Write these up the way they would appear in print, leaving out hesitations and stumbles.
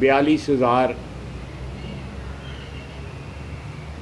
42,000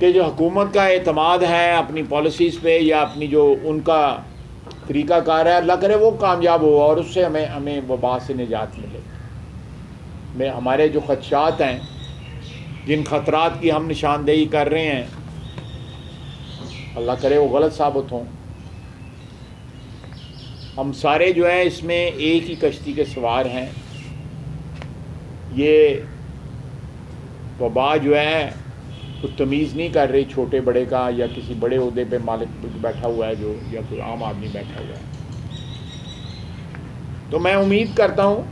کہ جو حکومت کا اعتماد ہے اپنی پالیسیز پہ یا اپنی جو ان کا طریقہ کار ہے، اللہ کرے وہ کامیاب ہو اور اس سے ہمیں وبا سے نجات ملے۔ ہمارے جو خدشات ہیں، جن خطرات کی ہم نشاندہی کر رہے ہیں، اللہ کرے وہ غلط ثابت ہوں۔ ہم سارے جو ہیں اس میں ایک ہی کشتی کے سوار ہیں۔ یہ وبا جو ہے وہ تمیز نہیں کر رہی چھوٹے بڑے کا، یا کسی بڑے عہدے پہ مالک بیٹھا ہوا ہے جو، یا کوئی عام آدمی بیٹھا ہوا ہے۔ تو میں امید کرتا ہوں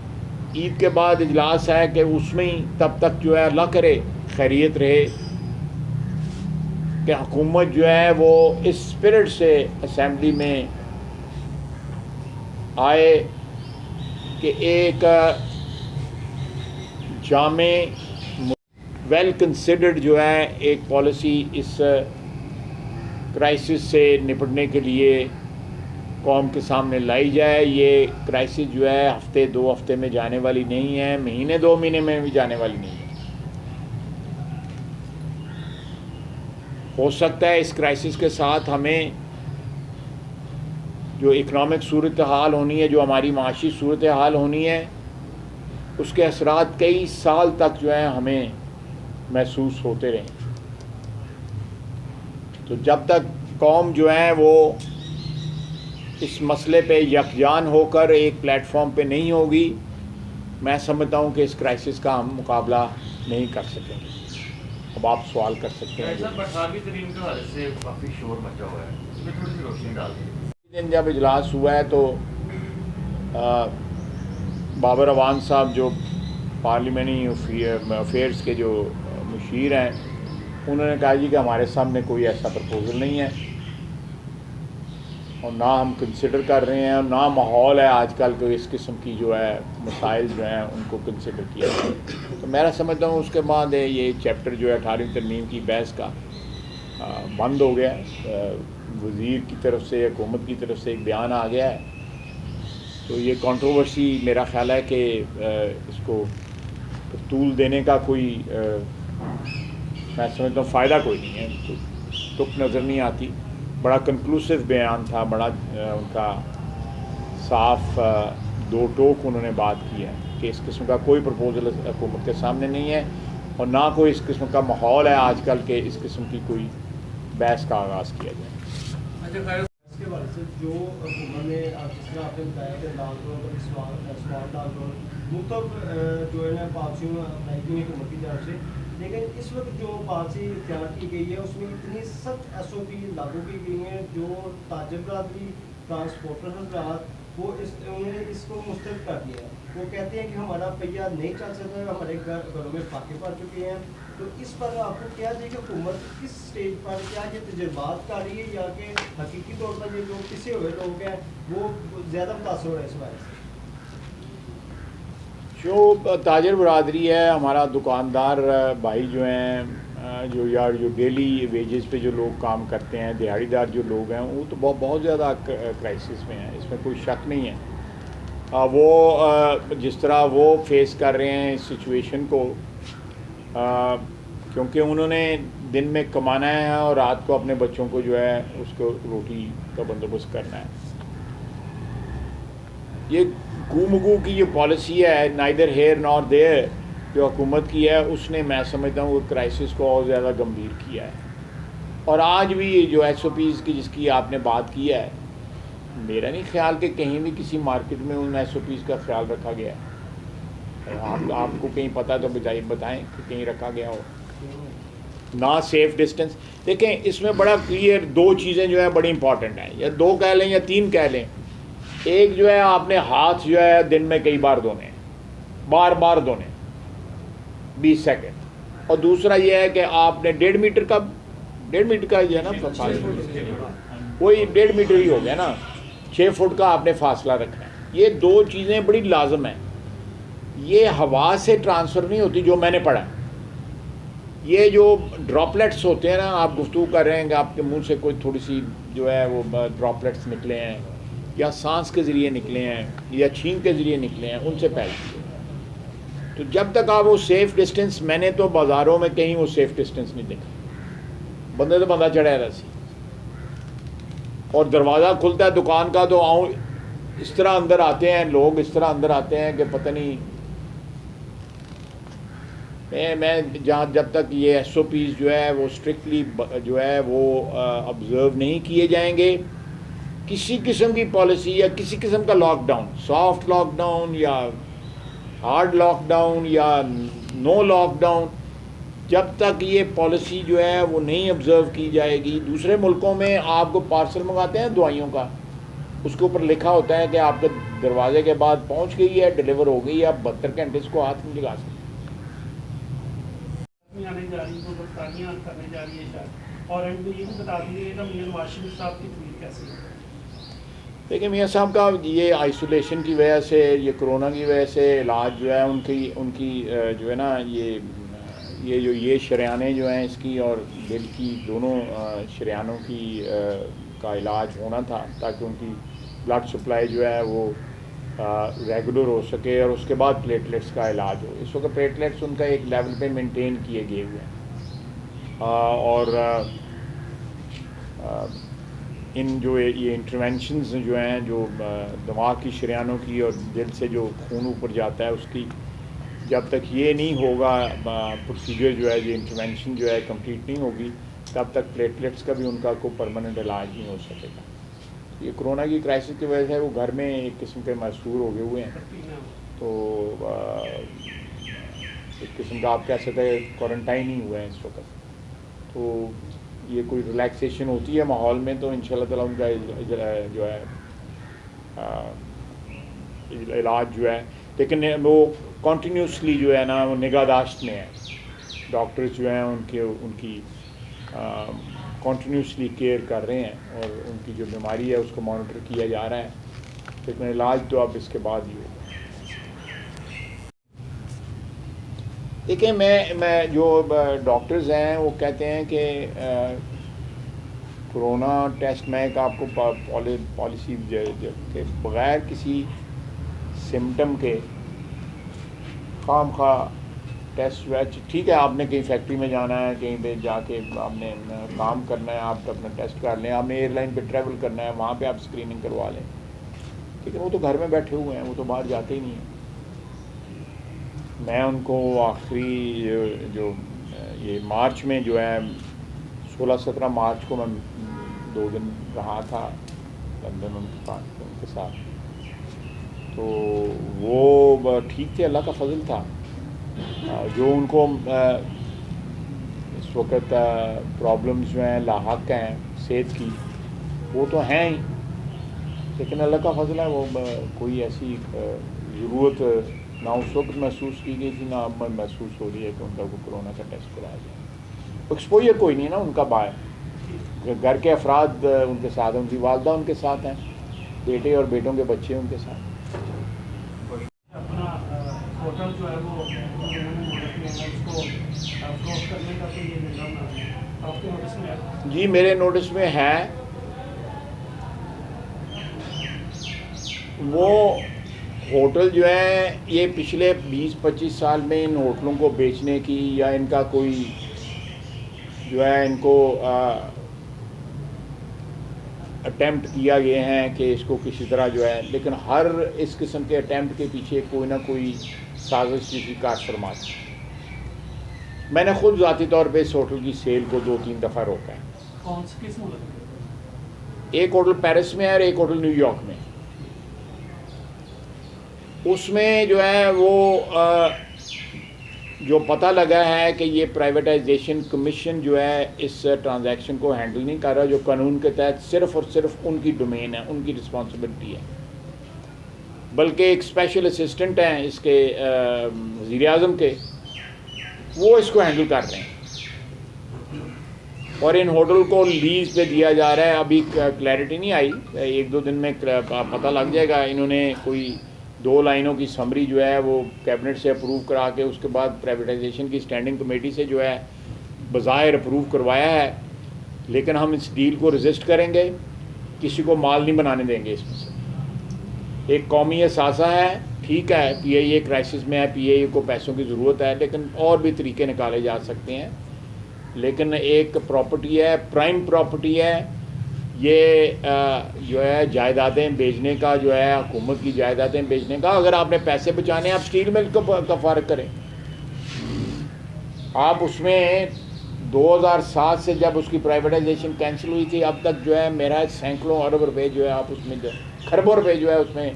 عید کے بعد اجلاس ہے کہ اس میں ہی تب تک جو ہے اللہ کرے خیریت رہے، کہ حکومت جو ہے وہ اس اسپرٹ سے اسمبلی میں آئے کہ ایک جامع ویل کنسیڈرڈ جو ہے ایک پالیسی اس کرائسس سے نپٹنے کے لیے قوم کے سامنے لائی جائے۔ یہ کرائسس جو ہے ہفتے دو ہفتے میں جانے والی نہیں ہے، مہینے دو مہینے میں بھی جانے والی نہیں ہے۔ ہو سکتا ہے اس کرائسس کے ساتھ ہمیں جو اکنامک صورتحال ہونی ہے، جو ہماری معاشی صورتحال ہونی ہے، اس کے اثرات کئی سال تک جو ہے ہمیں محسوس ہوتے رہیں۔ تو جب تک قوم جو ہے وہ اس مسئلے پہ یکجان ہو کر ایک پلیٹ فارم پہ نہیں ہوگی، میں سمجھتا ہوں کہ اس کرائسس کا ہم مقابلہ نہیں کر سکیں گے۔ اب آپ سوال کر سکتے ہیں۔ برطانوی ترین کے حوالے سے کافی شور مچا ہوا ہے، اس میں تھوڑی سی روشنی ڈال دیں۔ دن جب اجلاس ہوا ہے تو بابر اعوان صاحب جو پارلیمنی افیئرس کے جو مشیر ہیں، انہوں نے کہا جی کہ ہمارے سامنے کوئی ایسا پرپوزل نہیں ہے اور نہ ہم کنسیڈر کر رہے ہیں، اور نہ ماحول ہے آج کل کہ اس قسم کی جو ہے مسائل جو ہیں ان کو کنسیڈر کیا جائے۔ تو میرا سمجھتا ہوں اس کے بعد یہ چیپٹر جو ہے 18ویں ترمیم کی بحث کا بند ہو گیا ہے۔ وزیر کی طرف سے، حکومت کی طرف سے ایک بیان آ گیا ہے، تو یہ کنٹروورسی میرا خیال ہے کہ اس کو طول دینے کا کوئی میں سمجھتا ہوں فائدہ کوئی نہیں ہے، تک نظر نہیں آتی۔ بڑا کنکلوسیو بیان تھا، بڑا ان کا صاف دو ٹوک انہوں نے بات کی ہے کہ اس قسم کا کوئی پرپوزل حکومت کے سامنے نہیں ہے، اور نہ کوئی اس قسم کا ماحول ہے آج کل کہ اس قسم کی کوئی بحث کا آغاز کیا جائے۔ اس کے بارے سے جو حکومت نے جس طرح آپ نے بتایا کہ لال طور پر سوال ڈال کر مختلف جو ہے نا پالیسیوں اپنائی گئی حکومت کی طرف سے، لیکن اس وقت جو پالیسی اختیار کی گئی ہے اس میں اتنی سخت ایس او پی لاگو کی گئی ہیں جو تاجر برادری، ٹرانسپورٹر حضرات انہوں نے اس کو مسترد کر دیا ہے۔ وہ کہتے ہیں کہ ہمارا پہیہ نہیں چل سکتا، ہمارے گھروں میں فاقے پڑ چکے ہیں۔ تو اس پر آپ کو کیا چاہیے کہ حکومت کس سٹیج پر کیا یہ تجربات کر رہی ہے، یا کہ حقیقی طور پر یہ جو پسے ہوئے لوگ ہیں وہ زیادہ متاثر ہو رہے ہیں اس بارے سے؟ جو تاجر برادری ہے، ہمارا دکاندار بھائی جو ہیں، جو ڈیلی ویجز پہ جو لوگ کام کرتے ہیں، دیہڑی دار جو لوگ ہیں، وہ تو بہت زیادہ کرائسس میں ہیں، اس میں کوئی شک نہیں ہے۔ وہ جس طرح وہ فیس کر رہے ہیں اس سچویشن کو، کیونکہ انہوں نے دن میں کمانا ہے اور رات کو اپنے بچوں کو جو ہے اس کو روٹی کا بندوبست کرنا ہے۔ یہ گو مگو کی جو پالیسی ہے، نائدر ہیئر نار دیئر، جو حکومت کی ہے، اس نے میں سمجھتا ہوں وہ کرائسس کو اور زیادہ گمبھیر کیا ہے۔ اور آج بھی جو ایس او پیز کی جس کی آپ نے بات کی ہے، میرا نہیں خیال کہ کہیں بھی کسی مارکیٹ میں ان ایس او پیز کا خیال رکھا گیا ہے۔ آپ کو کہیں پتہ تو بتائیں کہ کہیں رکھا گیا ہو۔ نہ سیف ڈسٹینس، دیکھیں اس میں بڑا کلیئر دو چیزیں جو ہیں بڑی امپورٹنٹ ہیں، یا دو کہہ لیں یا تین کہہ لیں۔ ایک جو ہے آپ نے ہاتھ جو ہے دن میں کئی بار دھونے ہیں، بار بار دھونے 20 سیکنڈ، اور دوسرا یہ ہے کہ آپ نے 1.5 میٹر کا جو ہے نا وہی 1.5 میٹر ہی ہو گیا نا، 6 فٹ کا آپ نے فاصلہ رکھنا ہے۔ یہ دو چیزیں بڑی لازم ہیں۔ یہ ہوا سے ٹرانسفر نہیں ہوتی جو میں نے پڑھا، یہ جو ڈراپلیٹس ہوتے ہیں نا، آپ گفتگو کر رہے ہیں کہ آپ کے منہ سے کوئی تھوڑی سی جو ہے وہ ڈراپلیٹس نکلے ہیں، یا سانس کے ذریعے نکلے ہیں، یا چھینک کے ذریعے نکلے ہیں، ان سے پھیلتی ہے۔ تو جب تک آپ وہ سیف ڈسٹینس، میں نے تو بازاروں میں کہیں وہ سیف ڈسٹینس نہیں دیکھا۔ بندے تو بندہ چڑھا رہا سی اور دروازہ کھلتا ہے دکان کا تو آؤں اس طرح اندر آتے ہیں لوگ، اس طرح اندر آتے ہیں کہ پتہ نہیں. میں جہاں جب تک یہ ایس او پیز جو ہے وہ اسٹرکٹلی جو ہے وہ آبزرو نہیں کیے جائیں گے، کسی قسم کی پالیسی یا کسی قسم کا lockdown, soft lockdown یا ہارڈ لاک ڈاؤن یا نو لاک ڈاؤن، جب تک یہ پالیسی جو ہے وہ نہیں آبزرو کی جائے گی. دوسرے ملکوں میں آپ کو پارسل منگاتے ہیں دوائیوں کا، اس کے اوپر لکھا ہوتا ہے کہ آپ کے دروازے کے بعد پہنچ گئی ہے، ڈیلیور ہو گئی ہے، آپ 72 گھنٹے اس کو ہاتھ نہیں لگا سکتے. آنے جا رہی تو برطانیہ کرنے جا رہی ہے شاید، اور اینڈ یہ بھی بتا دیجیے گا میاں نواز شریف صاحب کی ٹویٹ کیسی ہے؟ دیکھیں میاں صاحب کا یہ آئسولیشن کی وجہ سے، یہ کرونا کی وجہ سے علاج جو ہے ان کی جو ہے نا یہ شریانیں جو ہیں اس کی اور دل کی دونوں شریانوں کی کا علاج ہونا تھا تاکہ ان کی بلڈ سپلائی جو ہے وہ ریگولر ہو سکے اور اس کے بعد پلیٹلیٹس کا علاج ہو. اس وقت پلیٹلیٹس ان کا ایک لیول پہ مینٹین کیے گئے ہوئے ہیں اور ان جو یہ انٹرونشنز جو ہیں جو دماغ کی شریانوں کی اور دل سے جو خون اوپر جاتا ہے اس کی، جب تک یہ نہیں ہوگا پروسیجر جو ہے یہ انٹرونشن جو ہے کمپلیٹ نہیں ہوگی تب تک پلیٹلیٹس کا بھی ان کا کوئی پرماننٹ علاج نہیں ہو سکے گا. یہ کرونا کی کرائسس کی وجہ سے وہ گھر میں ایک قسم کے محصور ہو گئے ہوئے ہیں، تو ایک قسم کا آپ کہہ سکتے ہیں کوارنٹائن ہی ہوئے ہیں اس وقت. تو یہ کوئی ریلیکسیشن ہوتی ہے ماحول میں تو انشاءاللہ تعالیٰ ان کا جو ہے علاج جو ہے، لیکن وہ کنٹینیوسلی جو ہے نا وہ نگہداشت میں ہے. ڈاکٹرز جو ہیں ان کی کنٹینیوسلی کیئر کر رہے ہیں اور ان کی جو بیماری ہے اس کو مانیٹر کیا جا رہا ہے، لیکن علاج تو اب اس کے بعد ہی ہوگا. دیکھیں میں جو ڈاکٹرز ہیں وہ کہتے ہیں کہ کرونا ٹیسٹ میں ایک آپ کو پالیسی کہ بغیر کسی سمٹم کے خام خواہ ٹیسٹ جو ہے، ٹھیک ہے آپ نے کہیں فیکٹری میں جانا ہے، کہیں پہ جا کے آپ نے کام کرنا ہے، آپ اپنا ٹیسٹ کر لیں، آپ نے ایئر لائن پہ ٹریول کرنا ہے وہاں پہ آپ اسکریننگ کروا لیں، لیکن وہ تو گھر میں بیٹھے ہوئے ہیں، وہ تو باہر جاتے ہی نہیں ہیں. میں ان کو آخری جو یہ مارچ میں جو ہے 16-17 مارچ کو میں 2 دن رہا تھا لندن ان کے ساتھ، تو وہ ٹھیک تھے، اللہ کا فضل تھا. جو ان کو اس وقت پرابلمز جو ہیں لاحق ہیں صحت کی وہ تو ہیں ہی، لیکن اللہ کا فضل ہے وہ کوئی ایسی ضرورت نہ اس وقت محسوس کی گئی تھی نہ اب محسوس ہو رہی ہے کہ ان کا کورونا کا ٹیسٹ کرایا جائے. ایکسپوجر کوئی نہیں ہے نا ان کا باہر، گھر کے افراد ان کے ساتھ ہیں، ان کی والدہ ان کے ساتھ ہیں، بیٹے اور بیٹوں کے بچے ان کے ساتھ. اپنا ہوٹل جو ہے وہ کرنے کا تو یہ نظام آپ کے نوٹس میں ہے؟ جی میرے نوٹس میں ہے. وہ ہوٹل جو ہیں یہ پچھلے 20-25 سال میں ان ہوٹلوں کو بیچنے کی یا ان کا کوئی جو ہے ان کو اٹیمپٹ کیا گئے ہیں کہ اس کو کسی طرح جو ہے، لیکن ہر اس قسم کے اٹیمپٹ کے پیچھے کوئی نہ کوئی سازش کسی کار فرما تھی. میں نے خود ذاتی طور پہ اس ہوٹل کی سیل کو 2-3 دفعہ روکا ہے. کون سی کس ملک؟ ایک ہوٹل پیرس میں ہے اور ایک ہوٹل نیو یارک میں. اس میں جو ہے وہ جو پتہ لگا ہے کہ یہ پرائیویٹائزیشن کمیشن جو ہے اس ٹرانزیکشن کو ہینڈل نہیں کر رہا، جو قانون کے تحت صرف اور صرف ان کی ڈومین ہے، ان کی رسپانسبلٹی ہے. بلکہ ایک اسپیشل اسسٹنٹ ہیں اس کے وزیر اعظم کے، وہ اس کو ہینڈل کر رہے ہیں اور ان ہوٹل کو لیز پہ دیا جا رہا ہے. ابھی کلیئرٹی نہیں آئی، 1-2 دن میں پتہ لگ جائے گا. انہوں نے کوئی 2 لائنوں کی سمری جو ہے وہ کیبنٹ سے اپروو کرا کے اس کے بعد پرائیویٹائزیشن کی اسٹینڈنگ کمیٹی سے جو ہے بظاہر اپروو کروایا ہے، لیکن ہم اس ڈیل کو رجسٹ کریں گے، کسی کو مال نہیں بنانے دیں گے. اس میں سے ایک قومی اثاثہ ہے، ٹھیک ہے پی اے کرائسس میں ہے، پی اے کو پیسوں کی ضرورت ہے، لیکن اور بھی طریقے نکالے جا سکتے ہیں لیکن ایک پراپرٹی ہے، پرائم پراپرٹی ہے، یہ جو ہے جائیدادیں بیچنے کا جو ہے، حکومت کی جائیدادیں بیچنے کا، اگر آپ نے پیسے بچانے ہیں آپ اسٹیل مل کا فارغ کریں. آپ اس میں 2007 سے جب اس کی پرائیویٹائزیشن کینسل ہوئی تھی اب تک جو ہے میرا سینکڑوں ارب روپے جو ہے آپ اس میں کھربوں روپے جو ہے اس میں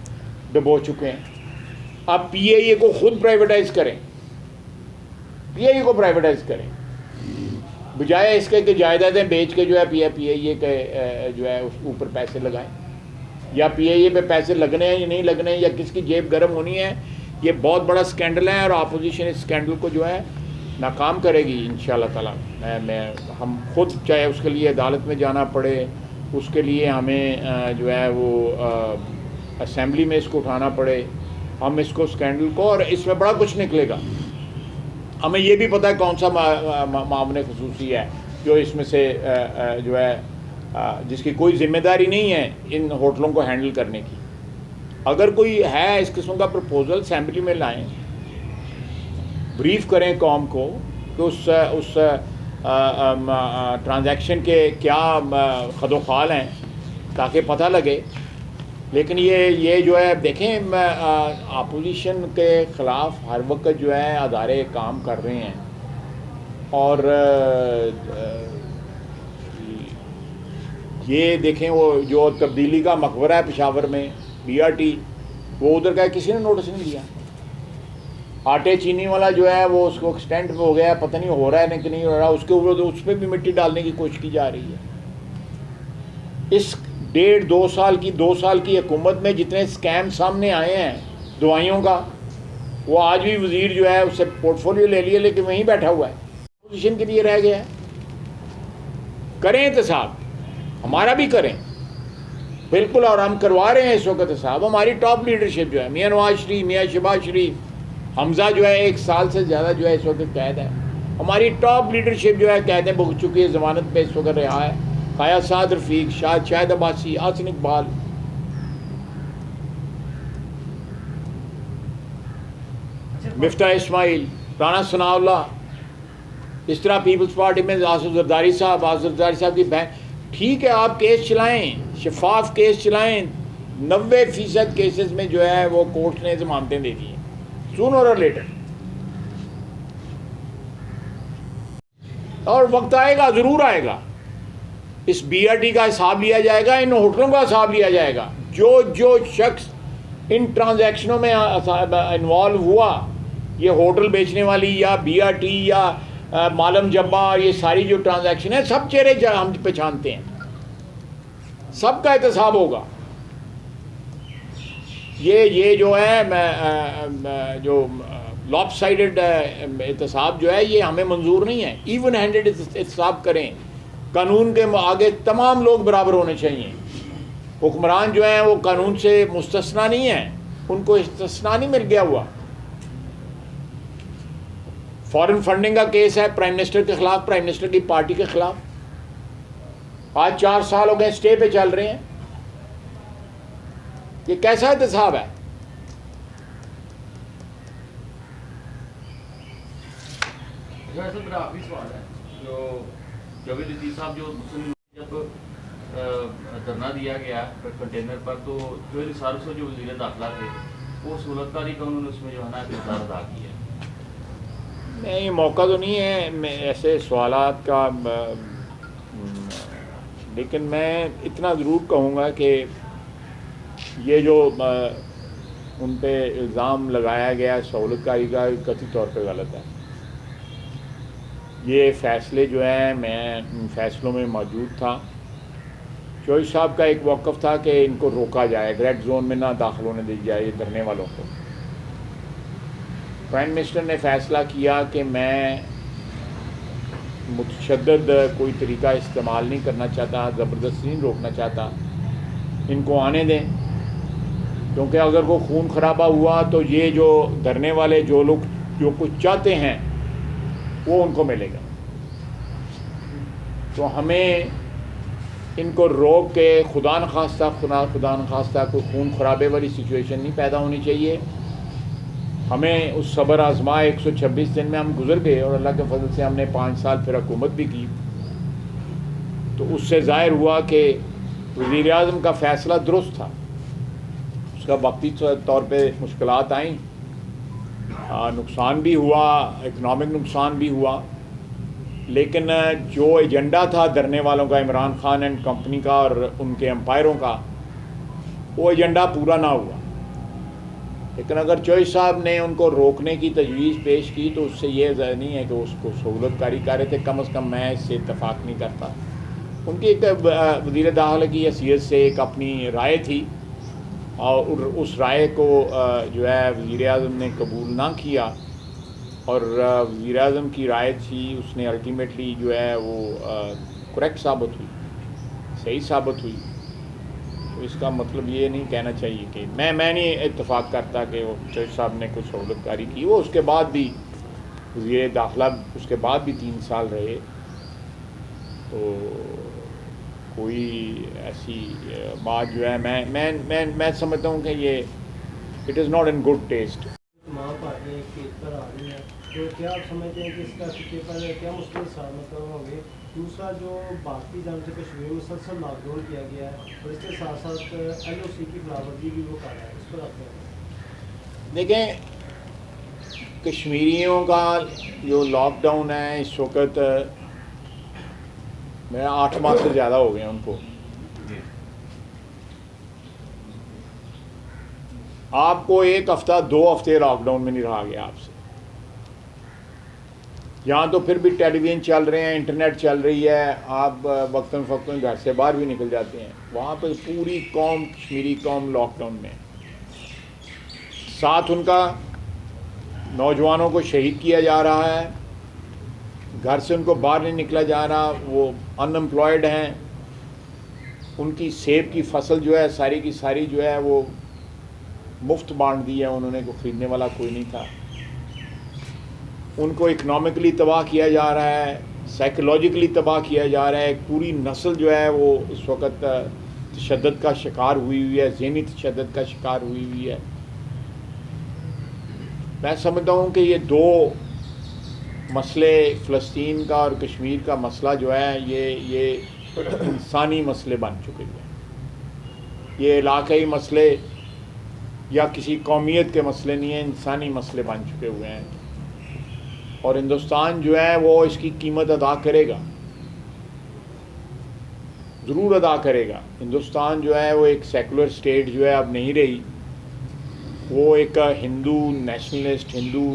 ڈبو چکے ہیں. آپ پی اے ای کو خود پرائیویٹائز کریں، پی اے ای کو پرائیویٹائز کریں، بجائے اس کے کہ جائیدادیں بیچ کے جو ہے پی اے ای کے جو ہے اس اوپر پیسے لگائیں. یا پی اے ای پہ پیسے لگنے ہیں یا نہیں لگنے ہیں، یا کس کی جیب گرم ہونی ہے. یہ بہت بڑا سکینڈل ہے اور اپوزیشن اس سکینڈل کو جو ہے ناکام کرے گی انشاءاللہ تعالیٰ. ہم خود چاہے اس کے لیے عدالت میں جانا پڑے، اس کے لیے ہمیں جو ہے وہ اسمبلی میں اس کو اٹھانا پڑے، ہم اس کو سکینڈل کو، اور اس میں بڑا کچھ نکلے گا. ہمیں یہ بھی پتہ ہے کون سا معاون خصوصی ہے جو اس میں سے جو ہے جس کی کوئی ذمہ داری نہیں ہے ان ہوٹلوں کو ہینڈل کرنے کی. اگر کوئی ہے اس قسم کا پرپوزل اسمبلی میں لائیں، بریف کریں قوم کو کہ اس ٹرانزیکشن کے کیا خد و خال ہیں تاکہ پتہ لگے. لیکن یہ جو ہے دیکھیں اپوزیشن کے خلاف ہر وقت جو ہے ادارے کام کر رہے ہیں، اور یہ دیکھیں وہ جو تبدیلی کا مقبرہ ہے پشاور میں بی آر ٹی، وہ ادھر کا کسی نے نوٹس نہیں لیا. آٹے چینی والا جو ہے وہ اس کو ایکسٹینڈ ہو گیا، پتہ نہیں ہو رہا ہے کہ نہیں ہو رہا، اس کے اوپر اس پہ بھی مٹی ڈالنے کی کوشش کی جا رہی ہے. اس 2 سال کی حکومت میں جتنے سکیم سامنے آئے ہیں دوائیوں کا، وہ آج بھی وزیر جو ہے اس سے پورٹ فولیو لے لیے لیکن وہیں بیٹھا ہوا ہے، پوزیشن کے لیے رہ گیا ہے. کریں احتساب، ہمارا بھی کریں بالکل، اور ہم کروا رہے ہیں اس وقت احتساب. ہماری ٹاپ لیڈرشپ جو ہے میاں نواز شریف، میاں شہباز شریف، حمزہ جو ہے 1 سال سے زیادہ جو ہے اس وقت قید ہے. ہماری ٹاپ لیڈرشپ جو ہے قیدیں بھگ چکی ہے، ضمانت پہ اس وقت رہا ہے. خایا سعد رفیق، شاہد عباسی، آسن اقبال. مفتاح اسماعیل، رانا ثناء اللہ. اس طرح پیپلز پارٹی میں آصف زرداری صاحب کی بہن. ٹھیک ہے آپ کیس چلائیں، شفاف کیس چلائیں. 90% کیسز میں جو ہے وہ کورٹ نے ضمانتیں دے دی ہیں سونر اور لیٹر. اور وقت آئے گا، ضرور آئے گا، اس بی آر ٹی کا حساب لیا جائے گا، ان ہوٹلوں کا حساب لیا جائے گا. جو شخص ان ٹرانزیکشنوں میں انوالو ہوا، یہ ہوٹل بیچنے والی یا بی آر ٹی یا مالم جبا، یہ ساری جو ٹرانزیکشن ہے سب چہرے ہم پہچانتے ہیں، سب کا احتساب ہوگا. یہ جو ہے جو لاپ سائڈڈ احتساب جو ہے یہ ہمیں منظور نہیں ہے. ایون ہینڈڈ احتساب کریں. قانون کے آگے تمام لوگ برابر ہونے چاہیے. حکمران جو ہیں وہ قانون سے مستثنا نہیں ہیں، ان کو استثنا نہیں مل گیا ہوا. فارن فنڈنگ کا کیس ہے پرائم منسٹر کے خلاف، پرائم منسٹر کی پارٹی کے خلاف. آج 4 سال ہو گئے اسٹے پہ چل رہے ہیں. یہ کیسا احتساب ہے؟ ویسے میرا آخری سوال ہے، جو جاوید لطیف صاحب جو جب دھرنا دیا گیا کنٹینر پر، تو جو ریسرچ جو وزیر داخلہ تھے وہ سہولت کاری کا انہوں نے اس میں جو ہے نا کردار ادا کیا. نہیں، موقع تو نہیں ہے میں ایسے سوالات کا، لیکن میں اتنا ضرور کہوں گا کہ یہ جو ان پہ الزام لگایا گیا سہولت کاری کا کثیر طور پہ غلط ہے. یہ فیصلے جو ہیں میں ان فیصلوں میں موجود تھا. چوہدری صاحب کا ایک موقف تھا کہ ان کو روکا جائے، ریڈ زون میں نہ داخل ہونے دی جائے یہ دھرنے والوں کو. پرائم منسٹر نے فیصلہ کیا کہ میں متشدد کوئی طریقہ استعمال نہیں کرنا چاہتا، زبردستی نہیں روکنا چاہتا، ان کو آنے دیں. کیونکہ اگر وہ خون خرابہ ہوا تو یہ جو دھرنے والے جو لوگ جو کچھ چاہتے ہیں وہ ان کو ملے گا. تو ہمیں ان کو روک کے خدا نخواستہ کوئی خون خرابے والی سچویشن نہیں پیدا ہونی چاہیے. ہمیں اس صبر آزما 126 دن میں ہم گزر گئے اور اللہ کے فضل سے ہم نے 5 سال پھر حکومت بھی کی. تو اس سے ظاہر ہوا کہ وزیر اعظم کا فیصلہ درست تھا. اس کا وقتی طور پہ مشکلات آئیں, نقصان بھی ہوا, اکنامک نقصان بھی ہوا, لیکن جو ایجنڈا تھا دھرنے والوں کا, عمران خان اینڈ کمپنی کا اور ان کے امپائروں کا, وہ ایجنڈا پورا نہ ہوا. لیکن اگر چوہدری صاحب نے ان کو روکنے کی تجویز پیش کی تو اس سے یہ ظاہر نہیں ہے کہ اس کو سہولت کاری کر رہے تھے. کم از کم میں اس سے اتفاق نہیں کرتا. ان کی ایک وزیر داخلہ کی حیثیت سے ایک اپنی رائے تھی اور اس رائے کو جو ہے وزیر اعظم نے قبول نہ کیا, اور وزیر اعظم کی رائے تھی اس نے الٹیمیٹلی جو ہے وہ کریکٹ ثابت ہوئی, صحیح ثابت ہوئی. تو اس کا مطلب یہ نہیں کہنا چاہیے کہ میں نہیں اتفاق کرتا کہ وہ چوہدری صاحب نے کوئی سہولت کاری کی. وہ اس کے بعد بھی وزیر داخلہ اس کے بعد بھی 3 سال رہے. تو کوئی ایسی بات جو ہے میں سمجھتا ہوں کہ یہ it is not in good test. تمام پارٹیاں ایک پیج پر آ رہی ہیں, تو کیا آپ سمجھتے ہیں کہ اس کا خطے پر کیا مثبت اثرات ہوں گے؟ دوسرا, جو بھارتی جانب سے کشمیر میں مسلسل لاک ڈاؤن کیا گیا ہے اور اس کے ساتھ ساتھ LOC کی خلاف ورزی بھی وہ کر رہا ہے, اس پر آپ کیا؟ دیکھیں, کشمیریوں کا جو لاک ڈاؤن ہے اس وقت میرا 8 ماہ سے زیادہ ہو گئے ان کو. آپ کو 1 ہفتہ 2 ہفتے لاک ڈاؤن میں نہیں رہا گیا آپ سے. یہاں تو پھر بھی ٹیلی ویژن چل رہے ہیں, انٹرنیٹ چل رہی ہے, آپ وقتاً فوقتاً گھر سے باہر بھی نکل جاتے ہیں. وہاں پہ پوری قوم, کشمیری قوم لاک ڈاؤن میں, ساتھ ان کا نوجوانوں کو شہید کیا جا رہا ہے, گھر سے ان کو باہر نہیں نکلا جا رہا, وہ ان امپلائڈ ہیں, ان کی سیب کی فصل جو ہے ساری کی ساری جو ہے وہ مفت بانٹ دی ہے انہوں نے, کو خریدنے والا کوئی نہیں تھا. ان کو اکنامکلی تباہ کیا جا رہا ہے, سائیکولوجیکلی تباہ کیا جا رہا ہے. ایک پوری نسل جو ہے وہ اس وقت تشدد کا شکار ہوئی ہے, ذہنی تشدد کا شکار ہوئی ہے. میں سمجھتا ہوں کہ یہ 2 مسئلے, فلسطین کا اور کشمیر کا مسئلہ جو ہے یہ انسانی مسئلے بن چکے ہیں. یہ علاقائی مسئلے یا کسی قومیت کے مسئلے نہیں ہیں, انسانی مسئلے بن چکے ہوئے ہیں. اور ہندوستان جو ہے وہ اس کی قیمت ادا کرے گا, ضرور ادا کرے گا. ہندوستان جو ہے وہ ایک سیکولر اسٹیٹ جو ہے اب نہیں رہی, وہ ایک ہندو نیشنلسٹ, ہندو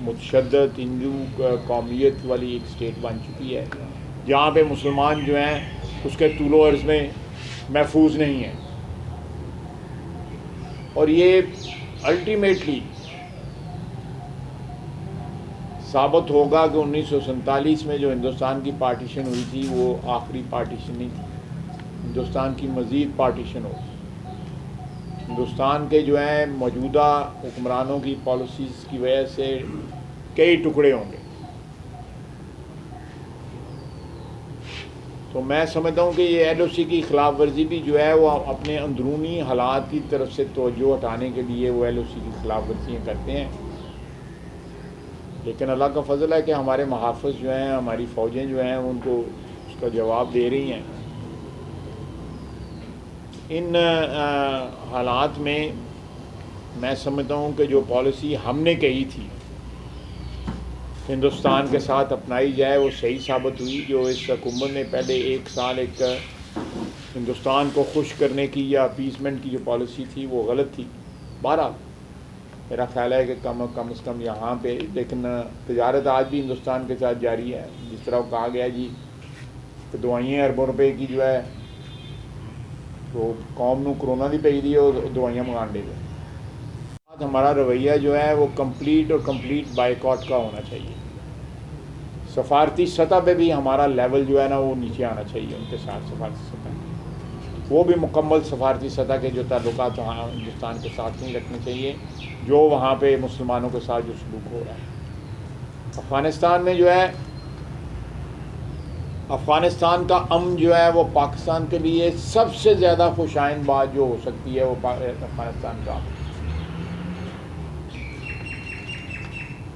متشدد, ہندو قومیت والی ایک اسٹیٹ بن چکی ہے, جہاں پہ مسلمان جو ہیں اس کے طول و عرض میں محفوظ نہیں ہیں. اور یہ الٹیمیٹلی ثابت ہوگا کہ 1947 میں جو ہندوستان کی پارٹیشن ہوئی تھی وہ آخری پارٹیشن نہیں تھی. ہندوستان کی مزید پارٹیشن ہوگی. ہندوستان کے جو ہیں موجودہ حکمرانوں کی پالیسیز کی وجہ سے کئی ٹکڑے ہوں گے. تو میں سمجھتا ہوں کہ یہ LOC کی خلاف ورزی بھی جو ہے وہ اپنے اندرونی حالات کی طرف سے توجہ ہٹانے کے لیے وہ LOC کی خلاف ورزیاں کرتے ہیں. لیکن اللہ کا فضل ہے کہ ہمارے محافظ جو ہیں, ہماری فوجیں جو ہیں ان کو اس کا جواب دے رہی ہیں. ان حالات میں سمجھتا ہوں کہ جو پالیسی ہم نے کہی تھی ہندوستان کے ساتھ اپنائی جائے وہ صحیح ثابت ہوئی. جو اس حکومت نے پہلے 1 سال ایک ہندوستان کو خوش کرنے کی یا اپیسمنٹ کی جو پالیسی تھی وہ غلط تھی. بہرحال میرا خیال ہے کہ کم از کم یہاں پہ, لیکن تجارت آج بھی ہندوستان کے ساتھ جاری ہے. جس طرح وہ کہا گیا جی کہ دوائیاں اربوں روپے کی جو ہے تو قوم نو کرونا دی پی دی اور دوائیاں منگان دے گئے. ہمارا رویہ جو ہے وہ کمپلیٹ بائیکاٹ کا ہونا چاہیے. سفارتی سطح پہ بھی ہمارا لیول جو ہے نا وہ نیچے آنا چاہیے ان کے ساتھ. سفارتی سطح وہ بھی مکمل سفارتی سطح کے جو تعلقات وہاں ہندوستان کے ساتھ نہیں رکھنے چاہیے جو وہاں پہ مسلمانوں کے ساتھ جو سلوک ہو رہا ہے. افغانستان میں جو ہے افغانستان کا امن جو ہے وہ پاکستان کے لیے سب سے زیادہ خوش آئند بات جو ہو سکتی ہے وہ افغانستان کا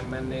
MNA